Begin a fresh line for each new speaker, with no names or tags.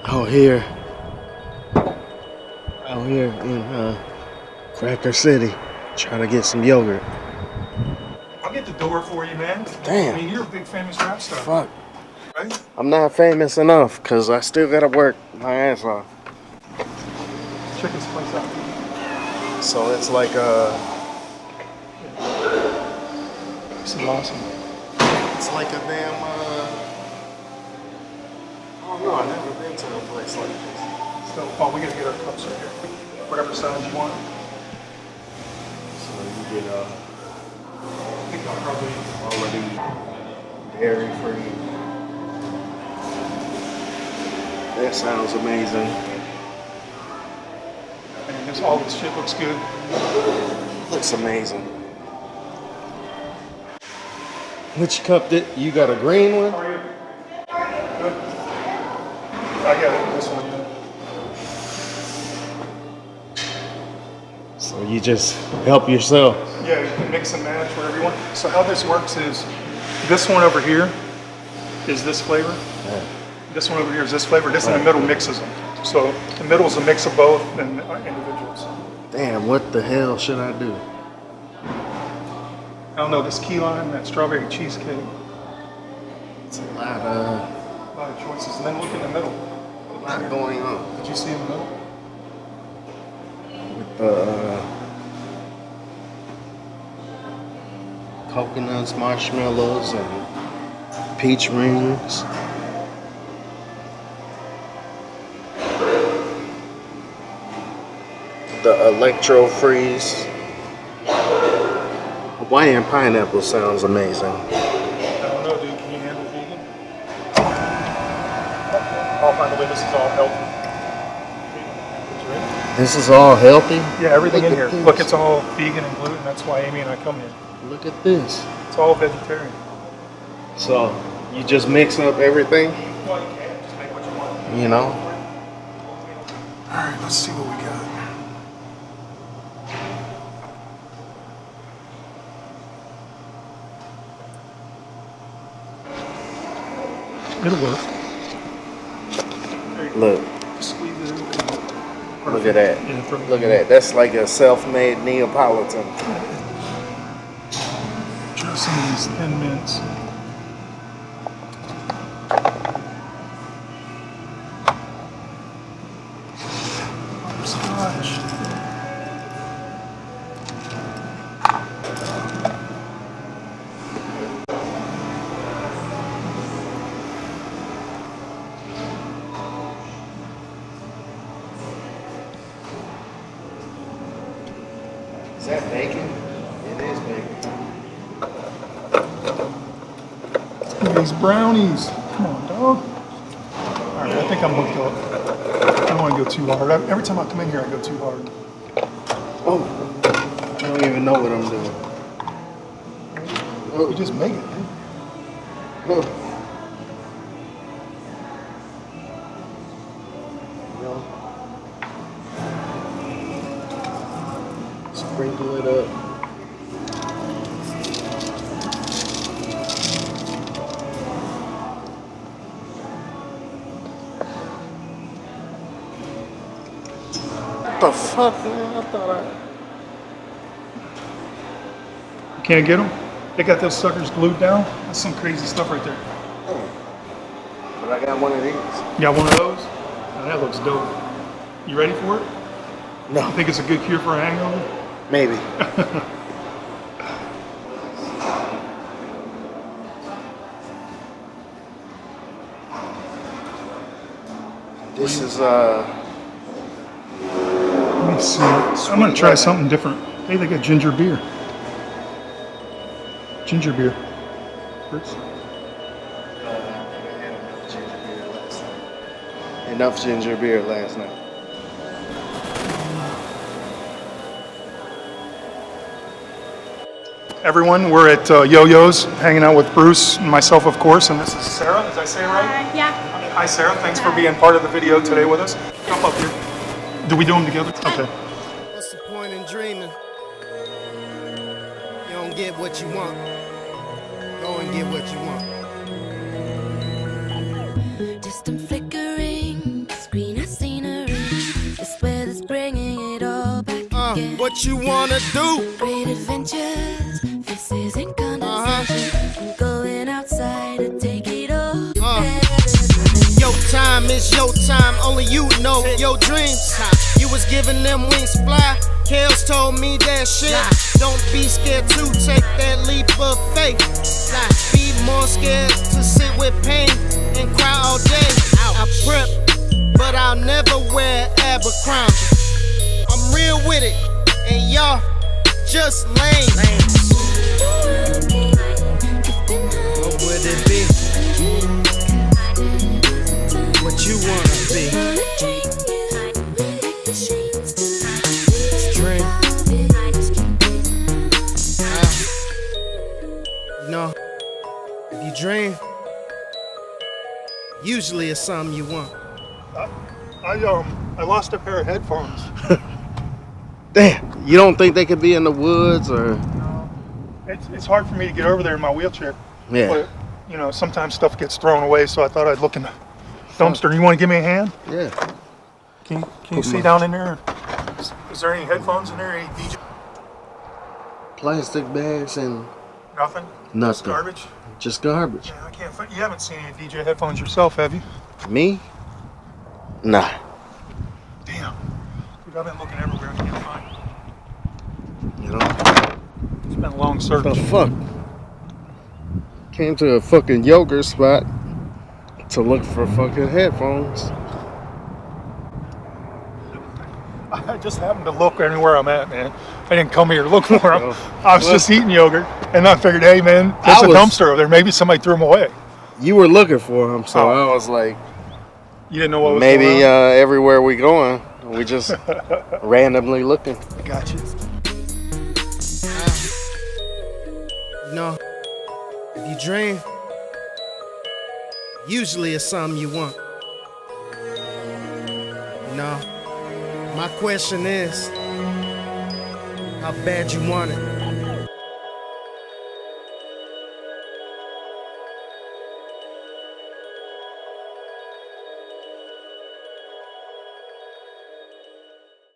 out here in Cracker City, trying to get some yogurt.
I'll get the door for you, man.
Damn.
I mean, you're a big famous rap star.
Fuck.
Right?
I'm not famous enough because I still gotta work my ass off.
Check this place out.
So it's like
This is awesome.
it's like a damn I don't know, I've never been to a place like this.
So, oh, we gotta get our cups right here. Whatever size you want.
So you get
I think I'll probably.
already dairy free. That sounds amazing.
And all this shit looks good.
Looks amazing. Which cup did you got? A green one?
How are you? Good. I got this one. Yeah.
So you just help yourself.
Yeah, you can mix and match whatever you want. So how this works is, this one over here is this flavor.
Yeah.
This one over here is this flavor. This in the middle mixes them. So the middle is a mix of both and individuals.
Damn, what the hell should I do?
I don't know, this key lime, that strawberry cheesecake.
It's a lot
A lot of choices. And then look in the middle.
going on.
Did you see in the middle?
With the coconuts, marshmallows, and peach rings. The electro freeze. Hawaiian pineapple sounds amazing.
I don't know, dude. Can you handle vegan? Oh, by the way, this is all healthy.
This is all healthy?
Yeah, everything
Look
in
at
here.
this.
Look, it's all vegan and gluten. That's why Amy and I come here.
Look at this.
It's all vegetarian.
So, you just mix up everything,
Well, you can. Just make what you want.
you know?
All right, let's see what we got. It'll work.
Look,
Squeeze it.
look at that.
Yeah, perfect.
Look at that. That's like a self-made Neapolitan.
Try some of these thin mints. Butterscotch.
Is that bacon? It is bacon.
Look at these brownies. Come on, dog. All right, I think I'm hooked up. I don't want to go too hard. Every time I come in here, I go too hard.
Oh, I don't even know what I'm doing.
You just make it, dude.
Oh. Sprinkle it up. What the fuck, man? I thought
You can't get them? They got those suckers glued down? That's some crazy stuff right there.
But I got one of these.
You got one of those? Oh, that looks dope. You ready for it?
No,
I think it's a good cure for a hangover.
maybe. This is
Let me see. I'm gonna try something different. Hey, they got ginger beer. Ginger beer. Fritz?
enough ginger beer last night.
Everyone, we're at Yo-Yo's, hanging out with Bruce and myself, of course, and this is Sarah. Did I say it right?
Yeah.
Hi, Sarah. Thanks for being part of the video today with us. Come up here. Do we do them together? Okay.
What's the point in dreaming? You don't get what you want. Go and get what you want.
Distant flickerings
what you wanna do.
Great adventures, this isn't condescension. I'm going outside to take it all.
Your time is your time, only you know your dreams. You was giving them wings fly. Kels told me that shit. Don't be scared to take that leap of faith. Be more scared to sit with pain and cry all day. I prep, but I'll never wear Abercrombie. I'm real with it, and y'all just lame. What would it be? What you wanna be? Dream. You know, if you dream, usually it's something you want.
I lost a pair of headphones.
Damn, you don't think they could be in the woods or?
It's hard for me to get over there in my wheelchair.
Yeah.
But, you know, sometimes stuff gets thrown away, so I thought I'd look in the dumpster. You want to give me a hand?
Yeah.
Can you see down in there? Is there any headphones in there? Any DJ?
Plastic bags and
Nothing?
nothing.
Just garbage?
Just garbage.
Yeah, I can't find. You haven't seen any DJ headphones yourself, have you?
Me? Nah.
Damn. Dude, I've been looking everywhere. I can't find.
You know?
It's been a long search.
The fuck? Came to a fucking yogurt spot to look for fucking headphones.
I just happened to look anywhere I'm at, man. I didn't come here to look for them. I was just eating yogurt, and I figured, hey, man, there's a dumpster over there. Maybe somebody threw them away.
You were looking for them, so I was like,
you didn't know what was
maybe
going on?
everywhere we going, we just randomly looking.
Gotcha.
You know, if you dream, usually it's something you want. You know, my question is, how bad you want it?